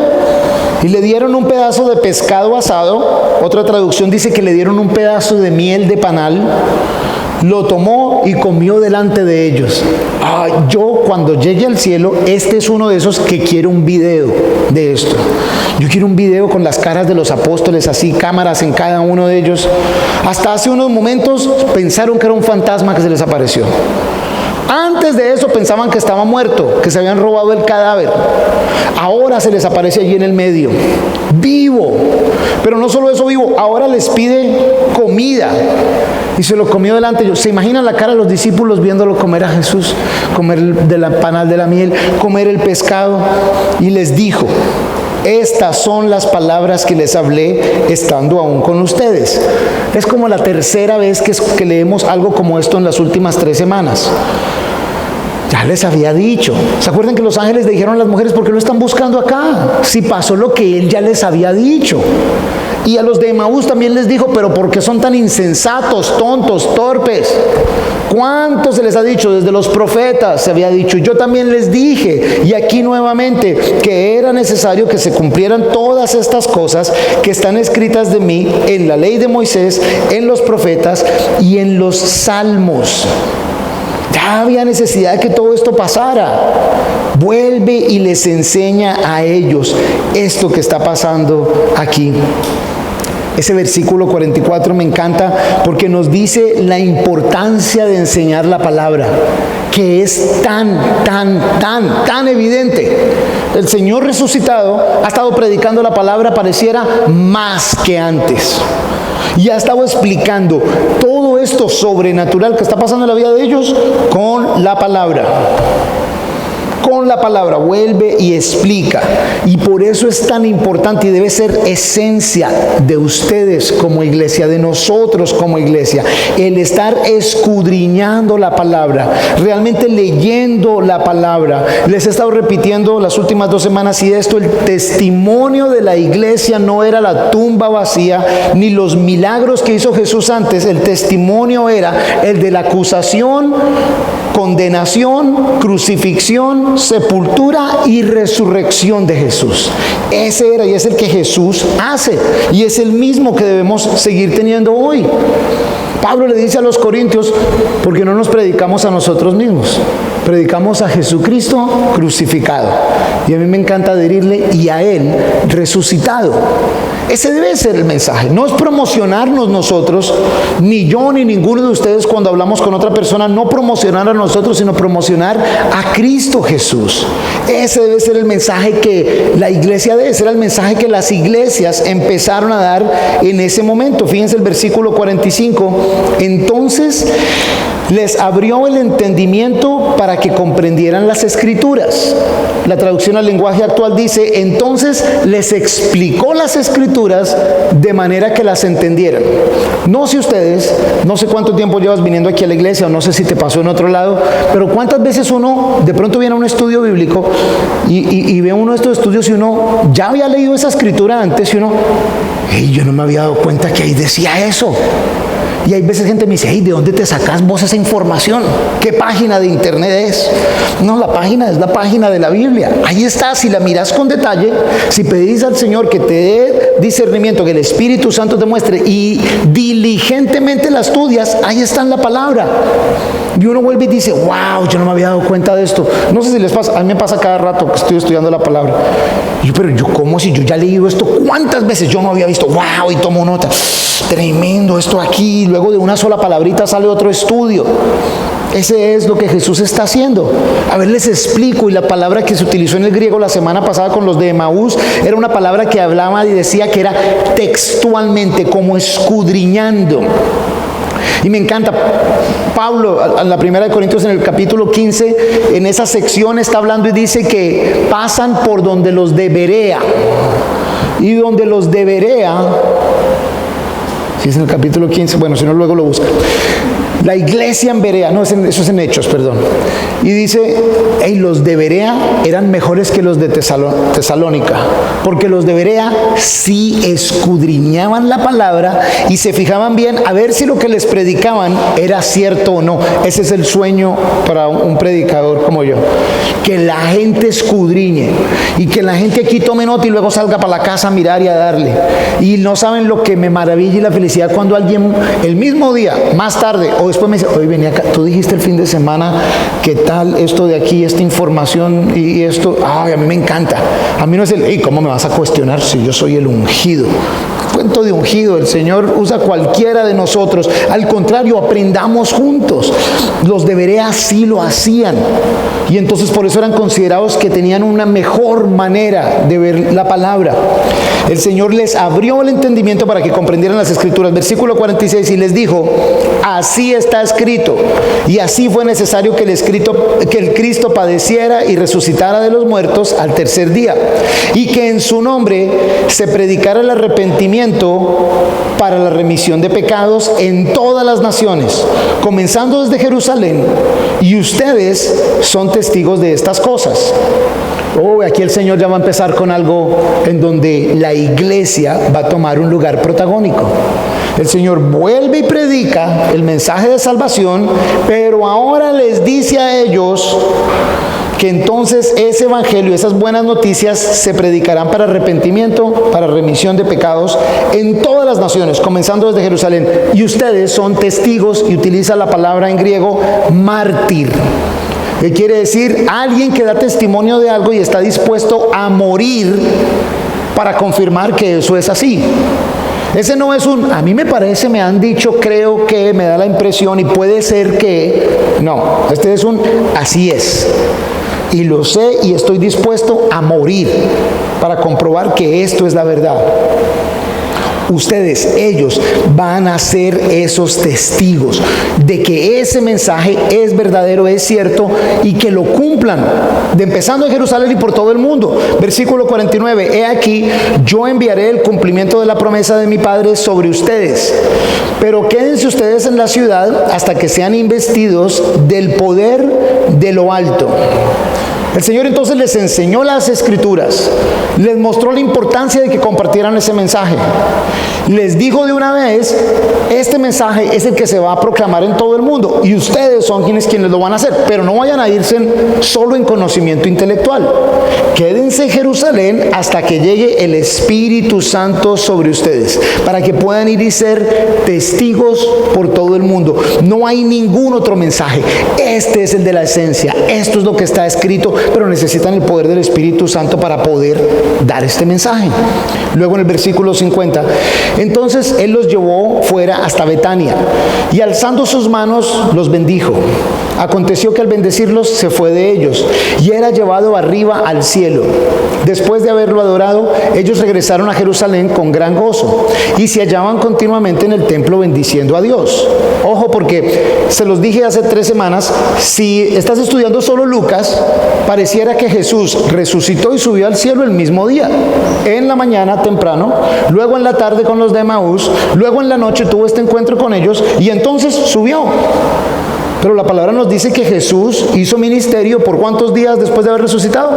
Y le dieron un pedazo de pescado asado. Otra traducción dice que le dieron un pedazo de miel de panal. Lo tomó y comió delante de ellos. Yo cuando llegue al cielo, este es uno de esos que quiero un video de esto. Yo quiero un video con las caras de los apóstoles, así, cámaras en cada uno de ellos. Hasta hace unos momentos pensaron que era un fantasma que se les apareció. Antes de eso pensaban que estaba muerto, que se habían robado el cadáver. Ahora se les aparece allí en el medio, vivo. Pero no solo eso, vivo, ahora les pide comida. Y se lo comió delante de ellos. ¿Se imaginan la cara de los discípulos viéndolo comer a Jesús? Comer de la panal de la miel, comer el pescado. Y les dijo, estas son las palabras que les hablé estando aún con ustedes. Es como la tercera vez que leemos algo como esto en las últimas 3 semanas. Ya les había dicho. ¿Se acuerdan que los ángeles le dijeron a las mujeres, ¿por qué lo están buscando acá? Si pasó lo que él ya les había dicho. Y a los de Emaús también les dijo, pero ¿por qué son tan insensatos, tontos, torpes? ¿Cuánto se les ha dicho? Desde los profetas se había dicho. Yo también les dije, y aquí nuevamente, que era necesario que se cumplieran todas estas cosas que están escritas de mí en la ley de Moisés, en los profetas y en los salmos. Ya había necesidad de que todo esto pasara. vuelve y les enseña a ellos esto que está pasando aquí. Ese versículo 44 me encanta porque nos dice la importancia de enseñar la palabra, que es tan evidente. El Señor resucitado ha estado predicando la palabra, pareciera más que antes. Y ha estado explicando todo esto sobrenatural que está pasando en la vida de ellos con la palabra. Con la palabra vuelve y explica, y por eso es tan importante y debe ser esencia de ustedes como iglesia, de nosotros como iglesia, el estar escudriñando la palabra, realmente leyendo la palabra. Les he estado repitiendo las últimas 2 semanas y esto, el testimonio de la iglesia no era la tumba vacía ni los milagros que hizo Jesús antes. El testimonio era el de la acusación, condenación, crucifixión, sepultura y resurrección de Jesús. Ese era y es el que Jesús hace, y es el mismo que debemos seguir teniendo hoy. Pablo le dice a los corintios, porque no nos predicamos a nosotros mismos, predicamos a Jesucristo crucificado, y a mí me encanta adherirle, y a Él resucitado. Ese debe ser el mensaje. No es promocionarnos nosotros, ni yo ni ninguno de ustedes cuando hablamos con otra persona, no promocionar a nosotros, sino promocionar a Cristo Jesús. Ese debe ser el mensaje que la iglesia debe ser, el mensaje que las iglesias empezaron a dar en ese momento. Fíjense el versículo 45. Entonces les abrió el entendimiento para que comprendieran las Escrituras. La traducción al lenguaje actual dice, entonces les explicó las Escrituras de manera que las entendieran. No sé ustedes, no sé cuánto tiempo llevas viniendo aquí a la iglesia, o no sé si te pasó en otro lado, pero cuántas veces uno de pronto viene a un estudio bíblico y ve uno de estos estudios y uno ya había leído esa escritura antes y uno, hey, yo no me había dado cuenta que ahí decía eso. Y hay veces gente me dice, hey, ¿de dónde te sacas vos esa información? ¿Qué página de internet es? No, la página es la página de la Biblia. Ahí está, si la miras con detalle, si pedís al Señor que te dé discernimiento, que el Espíritu Santo te muestre y diligentemente la estudias, ahí está en la palabra. Y uno vuelve y dice, wow, yo no me había dado cuenta de esto. No sé si les pasa, a mí me pasa cada rato que estoy estudiando la palabra. Pero yo, ¿cómo si yo ya he leído esto? ¿Cuántas veces yo no había visto? Wow, y tomo nota. Tremendo esto aquí. Luego de una sola palabrita sale otro estudio. Ese es lo que Jesús está haciendo. A ver, les explico. Y la palabra que se utilizó en el griego la semana pasada con los de Emaús era una palabra que hablaba y decía que era textualmente, como escudriñando. Y me encanta, Pablo, en la primera de Corintios, en el capítulo 15, en esa sección está hablando y dice que pasan por donde los de Berea. Y donde los de Berea, si es en el capítulo 15, bueno, si no luego lo buscan. La iglesia en Berea, no, eso es en Hechos, perdón. Y dice, hey, los de Berea eran mejores que los de Tesalónica, porque los de Berea sí escudriñaban la palabra y se fijaban bien a ver si lo que les predicaban era cierto o no. Ese es el sueño para un predicador como yo, que la gente escudriñe y que la gente aquí tome nota y luego salga para la casa a mirar y a darle. Y no saben lo que me maravilla y la felicidad cuando alguien el mismo día, más tarde o después me dice, oye, vení acá, tú dijiste el fin de semana, ¿qué tal esto de aquí, esta información y esto? Ay, a mí me encanta. A mí no es el, hey, ¿cómo me vas a cuestionar si yo soy el ungido? Cuento de ungido, el Señor usa cualquiera de nosotros. Al contrario, aprendamos juntos. Los de Berea sí lo hacían. Y entonces por eso eran considerados que tenían una mejor manera de ver la palabra. El Señor les abrió el entendimiento para que comprendieran las Escrituras. Versículo 46, y les dijo, así está escrito, y así fue necesario que el Cristo padeciera y resucitara de los muertos al tercer día, y que en su nombre se predicara el arrepentimiento para la remisión de pecados en todas las naciones, comenzando desde Jerusalén, y ustedes son testigos de estas cosas. Oh, aquí el Señor ya va a empezar con algo en donde la iglesia va a tomar un lugar protagónico. El Señor vuelve y predica el mensaje de salvación, pero ahora les dice a ellos que entonces ese evangelio, esas buenas noticias se predicarán para arrepentimiento, para remisión de pecados en todas las naciones, comenzando desde Jerusalén. Y ustedes son testigos, y utiliza la palabra en griego mártir. ¿Qué quiere decir? Alguien que da testimonio de algo y está dispuesto a morir para confirmar que eso es así. Ese no es a mí me parece, me han dicho, creo que, me da la impresión y puede ser que. No, este es así es. Y lo sé y estoy dispuesto a morir para comprobar que esto es la verdad. Ustedes, ellos, van a ser esos testigos de que ese mensaje es verdadero, es cierto, y que lo cumplan, empezando en Jerusalén y por todo el mundo. Versículo 49, he aquí, yo enviaré el cumplimiento de la promesa de mi Padre sobre ustedes, pero quédense ustedes en la ciudad hasta que sean investidos del poder de lo alto. El Señor entonces les enseñó las Escrituras, les mostró la importancia de que compartieran ese mensaje. Les dijo de una vez, este mensaje es el que se va a proclamar en todo el mundo y ustedes son quienes lo van a hacer, pero no vayan a irse solo en conocimiento intelectual. Quédense en Jerusalén hasta que llegue el Espíritu Santo sobre ustedes, para que puedan ir y ser testigos por todo el mundo. No hay ningún otro mensaje. Este es el de la esencia. Esto es lo que está escrito, pero necesitan el poder del Espíritu Santo para poder dar este mensaje. Luego en el versículo 50, entonces Él los llevó fuera hasta Betania y alzando sus manos los bendijo. Aconteció que al bendecirlos se fue de ellos y era llevado arriba al cielo. Después de haberlo adorado, ellos regresaron a Jerusalén con gran gozo y se hallaban continuamente en el templo bendiciendo a Dios. Ojo, porque se los dije hace 3 semanas, si estás estudiando solo Lucas, pareciera que Jesús resucitó y subió al cielo el mismo día, en la mañana temprano, luego en la tarde con los de Emaús, luego en la noche tuvo este encuentro con ellos y entonces subió. Pero la palabra nos dice que Jesús hizo ministerio ¿por cuántos días después de haber resucitado?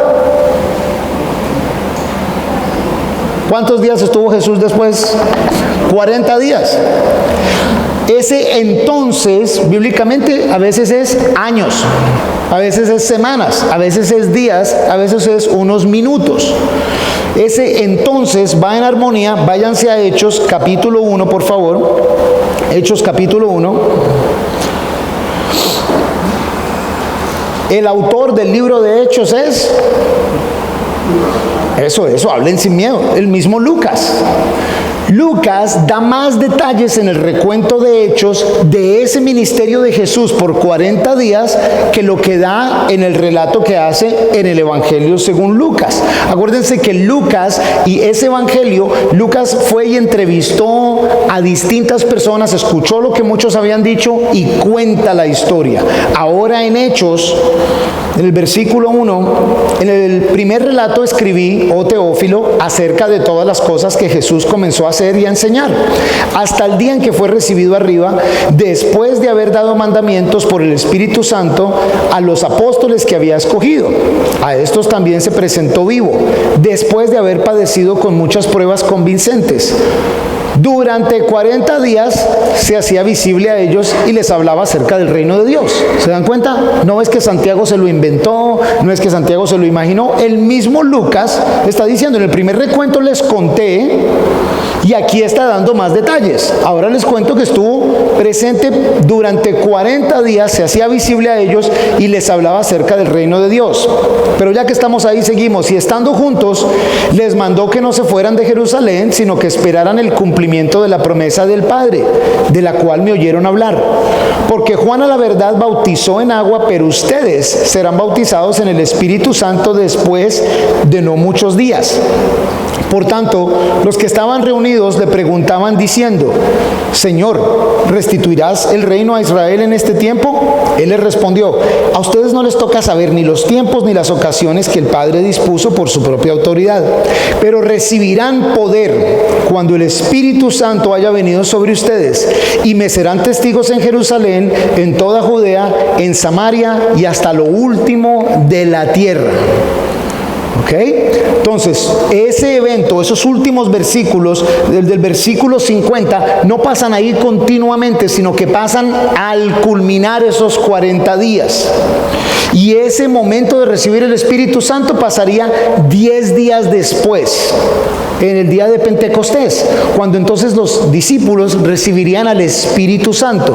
¿Cuántos días estuvo Jesús después? 40 días. Ese entonces, bíblicamente, a veces es años, a veces es semanas, a veces es días, a veces es unos minutos. Ese entonces va en armonía. Váyanse a Hechos capítulo 1, por favor. Hechos capítulo 1. El autor del libro de Hechos es... Eso, hablen sin miedo. El mismo Lucas. Lucas da más detalles en el recuento de Hechos de ese ministerio de Jesús por 40 días que lo que da en el relato que hace en el Evangelio según Lucas. Acuérdense que Lucas y ese Evangelio, Lucas fue y entrevistó a distintas personas, escuchó lo que muchos habían dicho y cuenta la historia. Ahora en Hechos, en el versículo 1, en el primer relato escribí, oh Teófilo, acerca de todas las cosas que Jesús comenzó a hacer y a enseñar, hasta el día en que fue recibido arriba, después de haber dado mandamientos por el Espíritu Santo a los apóstoles que había escogido. A estos también se presentó vivo, después de haber padecido con muchas pruebas convincentes. Durante 40 días se hacía visible a ellos y les hablaba acerca del reino de Dios. ¿Se dan cuenta? No es que Santiago se lo inventó, no es que Santiago se lo imaginó. El mismo Lucas está diciendo, en el primer recuento les conté y aquí está dando más detalles. Ahora les cuento que estuvo presente durante 40 días, se hacía visible a ellos y les hablaba acerca del reino de Dios. Pero ya que estamos ahí, seguimos. Y estando juntos, les mandó que no se fueran de Jerusalén, sino que esperaran el cumplimiento de la promesa del Padre, de la cual me oyeron hablar. Porque Juan a la verdad bautizó en agua, pero ustedes serán bautizados en el Espíritu Santo después de no muchos días. Por tanto, los que estaban reunidos le preguntaban diciendo, Señor, ¿restituirás el reino a Israel en este tiempo? Él les respondió, a ustedes no les toca saber ni los tiempos ni las ocasiones que el Padre dispuso por su propia autoridad, pero recibirán poder cuando el Espíritu Santo haya venido sobre ustedes, y me serán testigos en Jerusalén, en toda Judea, en Samaria y hasta lo último de la tierra. ¿Ok? Entonces, ese evento, esos últimos versículos, del versículo 50, no pasan ahí continuamente, sino que pasan al culminar esos 40 días. Y ese momento de recibir el Espíritu Santo pasaría 10 días después, en el día de Pentecostés, cuando entonces los discípulos recibirían al Espíritu Santo.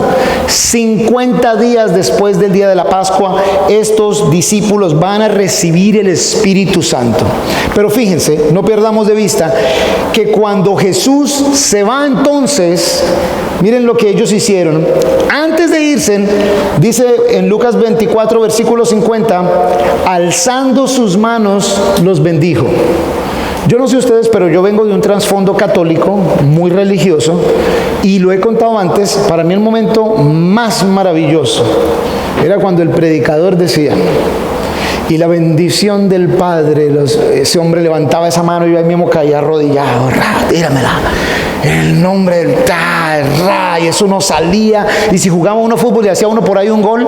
50 días después del día de la Pascua, estos discípulos van a recibir el Espíritu Santo. Pero fíjense, no perdamos de vista que cuando Jesús se va entonces, miren lo que ellos hicieron. Antes de irse, dice en Lucas 24, versículo 50, alzando sus manos, los bendijo. Yo no sé ustedes, pero yo vengo de un trasfondo católico muy religioso y lo he contado antes. Para mí el momento más maravilloso era cuando el predicador decía: y la bendición del Padre, ese hombre levantaba esa mano y yo ahí mismo caía arrodillado, tíramela, en el nombre del y eso no salía. Y si jugaba uno fútbol y hacía uno por ahí un gol,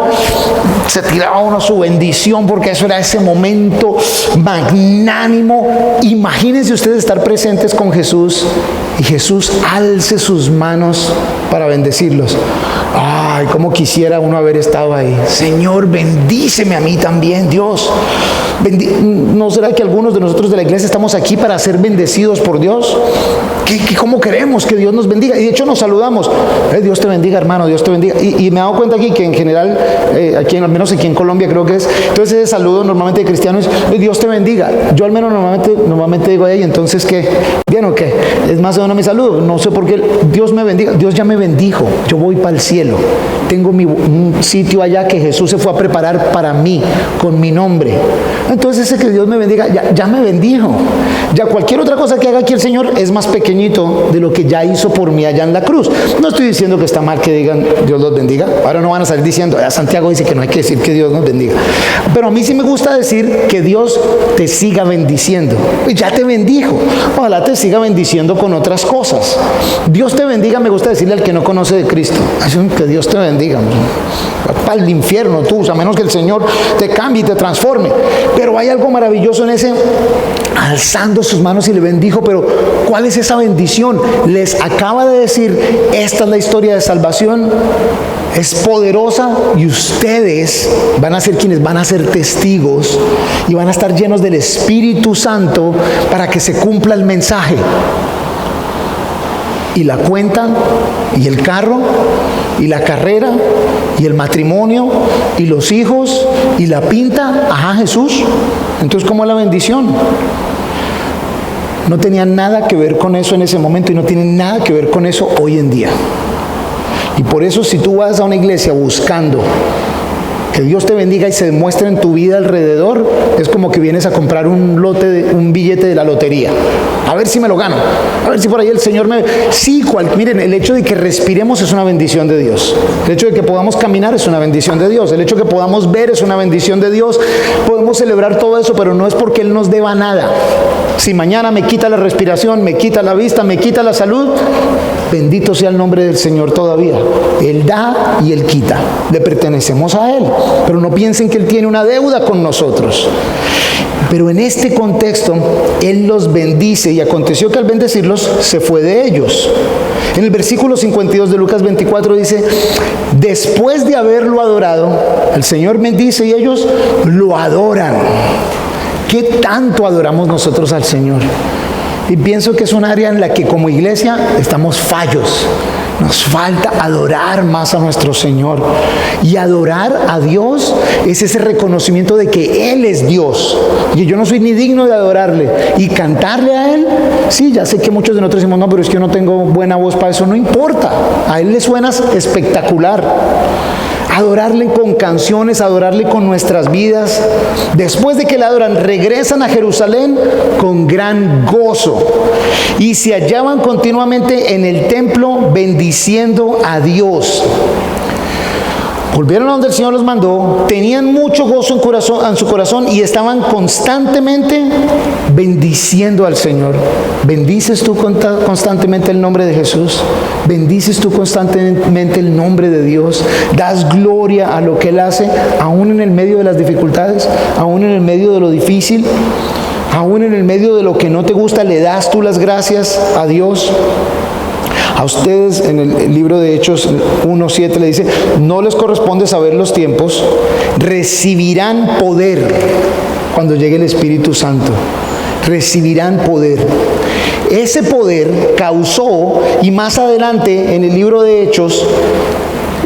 se tiraba uno su bendición, porque eso era ese momento magnánimo. Imagínense ustedes estar presentes con Jesús y Jesús alce sus manos para bendecirlos. Ay, cómo quisiera uno haber estado ahí. Señor, bendíceme a mí también, Dios. ¿No será que algunos de nosotros de la iglesia estamos aquí para ser bendecidos por Dios? ¿Cómo queremos que Dios nos bendiga? Y de hecho nos saludamos. Dios te bendiga, hermano, Dios te bendiga. Y me he dado cuenta aquí que en general, al menos aquí en Colombia creo que es, entonces ese saludo normalmente de cristianos, Dios te bendiga. Yo al menos normalmente digo, entonces ¿qué? ¿Bien o qué? Es más de uno mi saludo. No sé por qué. Dios me bendiga. Dios ya me bendijo. Yo voy para el cielo. Tengo un sitio allá que Jesús se fue a preparar para mí, con mi nombre. Entonces ese que Dios me bendiga, ya me bendijo. Ya cualquier otra cosa que haga aquí el Señor es más pequeñito de lo que ya hizo por mí allá en la cruz. No estoy diciendo que está mal que digan Dios los bendiga. Ahora no van a salir diciendo, Santiago dice que no hay que decir que Dios nos bendiga. Pero a mí sí me gusta decir que Dios te siga bendiciendo. Ya te bendijo. Ojalá te siga bendiciendo con otras cosas. Dios te bendiga, me gusta decirle al que no conoce de Cristo. Que Dios te bendiga. Para el infierno tú, a menos que el Señor te cambie y te transforme. Pero hay algo maravilloso en ese alzando sus manos y le bendijo. Pero ¿cuál es esa bendición? Les acaba de decir, esta es la historia de salvación, es poderosa y ustedes van a ser quienes van a ser testigos y van a estar llenos del Espíritu Santo para que se cumpla el mensaje. Y la cuenta, y el carro, y la carrera, y el matrimonio, y los hijos, y la pinta. Ajá, Jesús. Entonces, ¿cómo es la bendición? No tenía nada que ver con eso en ese momento y no tiene nada que ver con eso hoy en día. Y por eso, si tú vas a una iglesia buscando que Dios te bendiga y se demuestre en tu vida alrededor, es como que vienes a comprar un billete de la lotería. A ver si me lo gano. A ver si por ahí el Señor me... Sí, miren, el hecho de que respiremos es una bendición de Dios. El hecho de que podamos caminar es una bendición de Dios. El hecho de que podamos ver es una bendición de Dios. Podemos celebrar todo eso, pero no es porque Él nos deba nada. Si mañana me quita la respiración, me quita la vista, me quita la salud, bendito sea el nombre del Señor todavía. Él da y Él quita. Le pertenecemos a Él. Pero no piensen que Él tiene una deuda con nosotros. Pero en este contexto, Él los bendice y aconteció que al bendecirlos se fue de ellos. En el versículo 52 de Lucas 24 dice, después de haberlo adorado, el Señor bendice y ellos lo adoran. ¿Qué tanto adoramos nosotros al Señor? Y pienso que es un área en la que como iglesia estamos fallos. Nos falta adorar más a nuestro Señor. Y adorar a Dios es ese reconocimiento de que Él es Dios. Y yo no soy ni digno de adorarle. Y cantarle a Él, sí, ya sé que muchos de nosotros decimos, no, pero es que yo no tengo buena voz para eso. No importa. A Él le suena espectacular. Adorarle con canciones, adorarle con nuestras vidas. Después de que le adoran, regresan a Jerusalén con gran gozo y se hallaban continuamente en el templo bendiciendo a Dios. Volvieron a donde el Señor los mandó, tenían mucho gozo en su corazón y estaban constantemente bendiciendo al Señor. ¿Bendices tú constantemente el nombre de Jesús? ¿Bendices tú constantemente el nombre de Dios? ¿Das gloria a lo que Él hace, aún en el medio de las dificultades, aún en el medio de lo difícil? Aún en el medio de lo que no te gusta, le das tú las gracias a Dios. A ustedes en el libro de Hechos 1:7 le dice, no les corresponde saber los tiempos, recibirán poder cuando llegue el Espíritu Santo. Recibirán poder. Ese poder causó, y más adelante en el libro de Hechos,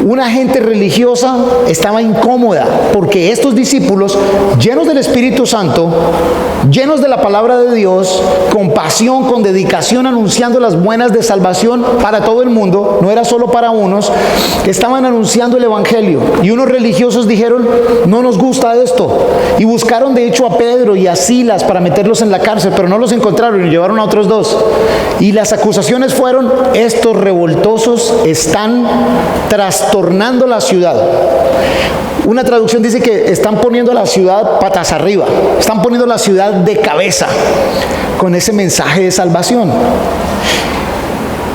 una gente religiosa estaba incómoda porque estos discípulos, llenos del Espíritu Santo, llenos de la palabra de Dios, con pasión, con dedicación, anunciando las buenas de salvación para todo el mundo, no era solo para unos, estaban anunciando el Evangelio. Y unos religiosos dijeron, no nos gusta esto. Y buscaron de hecho a Pedro y a Silas para meterlos en la cárcel, pero no los encontraron y llevaron a otros dos. Y las acusaciones fueron, estos revoltosos están trastornando la ciudad. Una traducción dice que están poniendo la ciudad patas arriba, están poniendo la ciudad de cabeza con ese mensaje de salvación.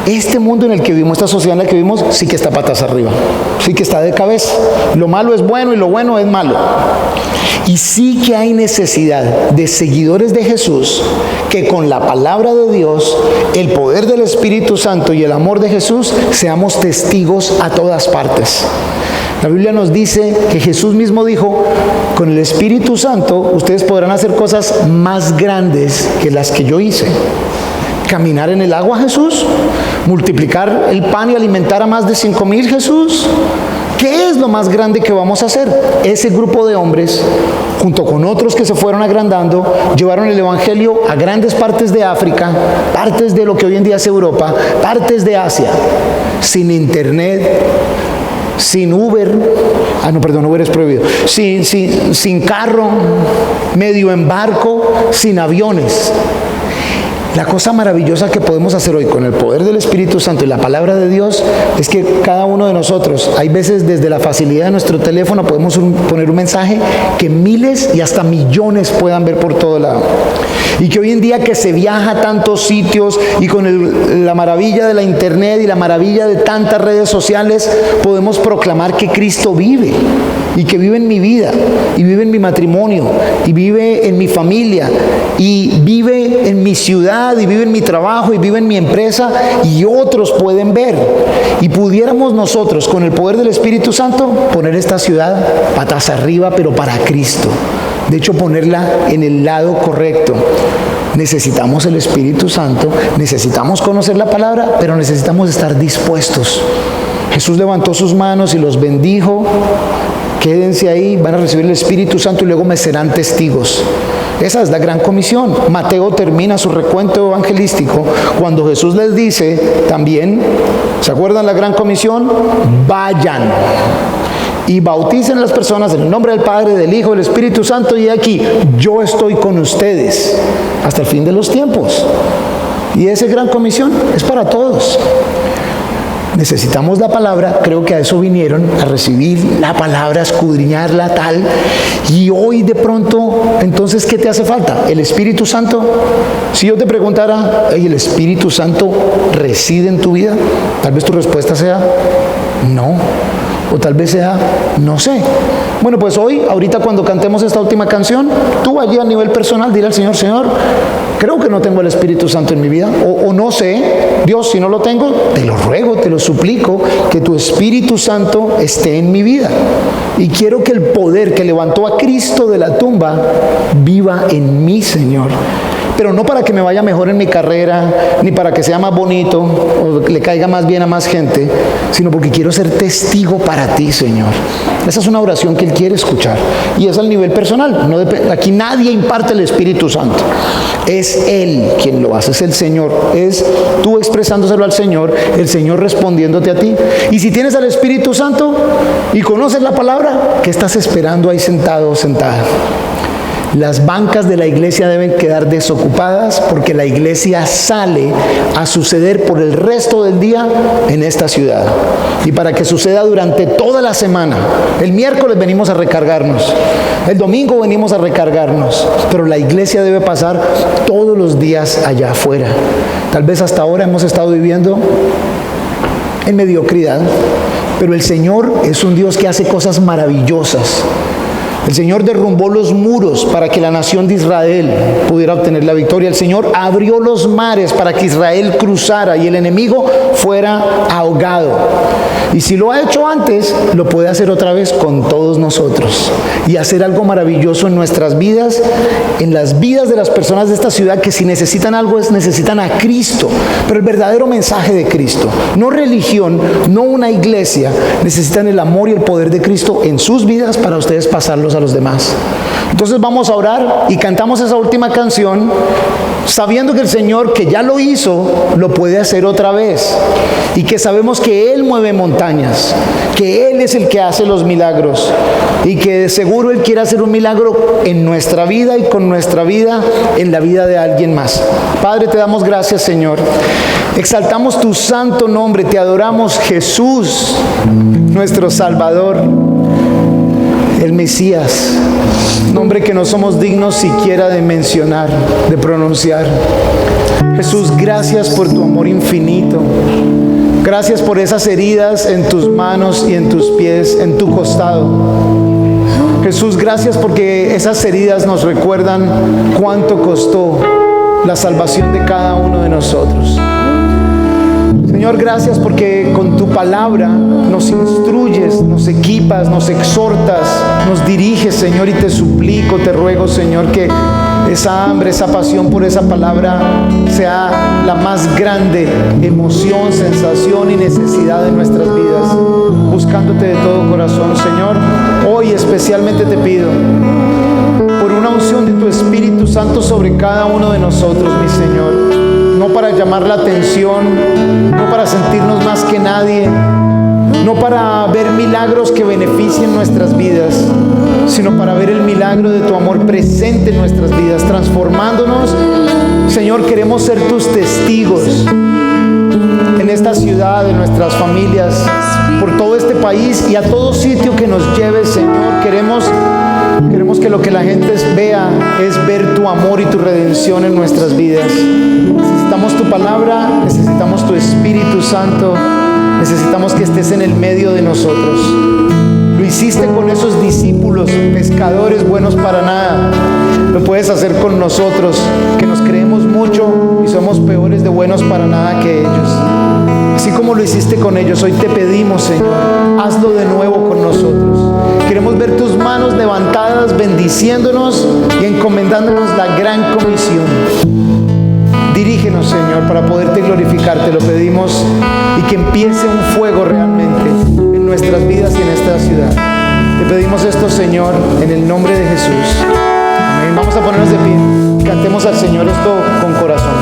Este mundo en el que vivimos, esta sociedad en la que vivimos, sí que está patas arriba, sí que está de cabeza. Lo malo es bueno y lo bueno es malo. Y sí que hay necesidad de seguidores de Jesús que con la palabra de Dios, el poder del Espíritu Santo y el amor de Jesús, seamos testigos a todas partes. La Biblia nos dice que Jesús mismo dijo, con el Espíritu Santo ustedes podrán hacer cosas más grandes que las que yo hice. Caminar en el agua, Jesús. Multiplicar el pan y alimentar a más de 5,000, Jesús. ¿Qué es lo más grande que vamos a hacer? Ese grupo de hombres, junto con otros que se fueron agrandando, llevaron el Evangelio a grandes partes de África, partes de lo que hoy en día es Europa, partes de Asia, sin internet, sin Uber, Uber es prohibido, sin carro, medio en barco, sin aviones. La cosa maravillosa que podemos hacer hoy con el poder del Espíritu Santo y la palabra de Dios es que cada uno de nosotros, hay veces desde la facilidad de nuestro teléfono podemos poner un mensaje que miles y hasta millones puedan ver por todo lado. Y que hoy en día que se viaja a tantos sitios y con la maravilla de la internet y la maravilla de tantas redes sociales, podemos proclamar que Cristo vive y que vive en mi vida y vive en mi matrimonio y vive en mi familia y vive en mi ciudad y vive en mi trabajo y vive en mi empresa, y otros pueden ver. Y pudiéramos nosotros con el poder del Espíritu Santo poner esta ciudad patas arriba, pero para Cristo. De hecho, ponerla en el lado correcto. Necesitamos el Espíritu Santo, necesitamos conocer la palabra, pero necesitamos estar dispuestos. Jesús levantó sus manos y los bendijo. Quédense ahí, van a recibir el Espíritu Santo y luego me serán testigos. Esa es la gran comisión. Mateo termina su recuento evangelístico cuando Jesús les dice también, ¿se acuerdan la gran comisión? Vayan y bauticen a las personas en el nombre del Padre, del Hijo, del Espíritu Santo, y aquí, yo estoy con ustedes hasta el fin de los tiempos. Y esa gran comisión es para todos. Necesitamos la palabra, creo que a eso vinieron, a recibir la palabra, a escudriñarla tal, y hoy de pronto, entonces, ¿qué te hace falta? ¿El Espíritu Santo? Si yo te preguntara, ¿el Espíritu Santo reside en tu vida? Tal vez tu respuesta sea, no. O tal vez sea, no sé. Bueno, pues hoy, ahorita cuando cantemos esta última canción, tú allí a nivel personal dile al Señor, Señor, creo que no tengo el Espíritu Santo en mi vida, o no sé, Dios, si no lo tengo, te lo ruego, te lo suplico, que tu Espíritu Santo esté en mi vida. Y quiero que el poder que levantó a Cristo de la tumba viva en mí, Señor. Pero no para que me vaya mejor en mi carrera, ni para que sea más bonito, o le caiga más bien a más gente, sino porque quiero ser testigo para ti, Señor. Esa es una oración que Él quiere escuchar. Y es al nivel personal. Aquí nadie imparte el Espíritu Santo. Es Él quien lo hace, es el Señor. Es tú expresándoselo al Señor, el Señor respondiéndote a ti. Y si tienes al Espíritu Santo y conoces la palabra, ¿qué estás esperando ahí sentado o sentada? Las bancas de la iglesia deben quedar desocupadas porque la iglesia sale a suceder por el resto del día en esta ciudad. Y para que suceda durante toda la semana. El miércoles venimos a recargarnos. El domingo venimos a recargarnos. Pero la iglesia debe pasar todos los días allá afuera. Tal vez hasta ahora hemos estado viviendo en mediocridad. Pero el Señor es un Dios que hace cosas maravillosas. El Señor derrumbó los muros para que la nación de Israel pudiera obtener la victoria. El Señor abrió los mares para que Israel cruzara y el enemigo fuera ahogado. Y si lo ha hecho antes, lo puede hacer otra vez con todos nosotros y hacer algo maravilloso en nuestras vidas, en las vidas de las personas de esta ciudad que si necesitan algo necesitan a Cristo, pero el verdadero mensaje de Cristo, no religión, no una iglesia, necesitan el amor y el poder de Cristo en sus vidas para ustedes pasarlos a los demás. Entonces vamos a orar y cantamos esa última canción sabiendo que el Señor, que ya lo hizo, lo puede hacer otra vez y que sabemos que Él mueve montañas, que Él es el que hace los milagros y que de seguro Él quiere hacer un milagro en nuestra vida y con nuestra vida, en la vida de alguien más. Padre, te damos gracias, Señor. Exaltamos tu santo nombre, te adoramos, Jesús, nuestro Salvador, el Mesías, nombre que no somos dignos siquiera de mencionar, de pronunciar. Jesús, gracias por tu amor infinito. Gracias por esas heridas en tus manos y en tus pies, en tu costado. Jesús, gracias porque esas heridas nos recuerdan cuánto costó la salvación de cada uno de nosotros. Señor, gracias porque con tu palabra nos instruyes, nos equipas, nos exhortas, nos diriges, Señor, y te suplico, te ruego, Señor, que esa hambre, esa pasión por esa palabra sea la más grande emoción, sensación y necesidad de nuestras vidas, buscándote de todo corazón. Señor, hoy especialmente te pido por una unción de tu Espíritu Santo sobre cada uno de nosotros, mi Señor. No para llamar la atención, no para sentirnos más que nadie, no para ver milagros que beneficien nuestras vidas, sino para ver el milagro de tu amor presente en nuestras vidas, transformándonos. Señor, queremos ser tus testigos en esta ciudad, en nuestras familias, por todo este país y a todo sitio que nos lleves, Señor. Queremos que lo que la gente vea es ver tu amor y tu redención en nuestras vidas. Necesitamos tu palabra, necesitamos tu Espíritu Santo, necesitamos que estés en el medio de nosotros. Lo hiciste con esos discípulos, pescadores buenos para nada. Lo puedes hacer con nosotros, que nos creemos mucho y somos peores de buenos para nada que ellos. Así como lo hiciste con ellos, hoy te pedimos, Señor, hazlo de nuevo con nosotros. Queremos ver tus manos levantadas, bendiciéndonos y encomendándonos la gran comisión. Dirígenos, Señor, para poderte glorificar, te lo pedimos, y que empiece un fuego realmente en nuestras vidas y en esta ciudad. Te pedimos esto, Señor, en el nombre de Jesús. Amén. Vamos a ponernos de pie y cantemos al Señor esto con corazón.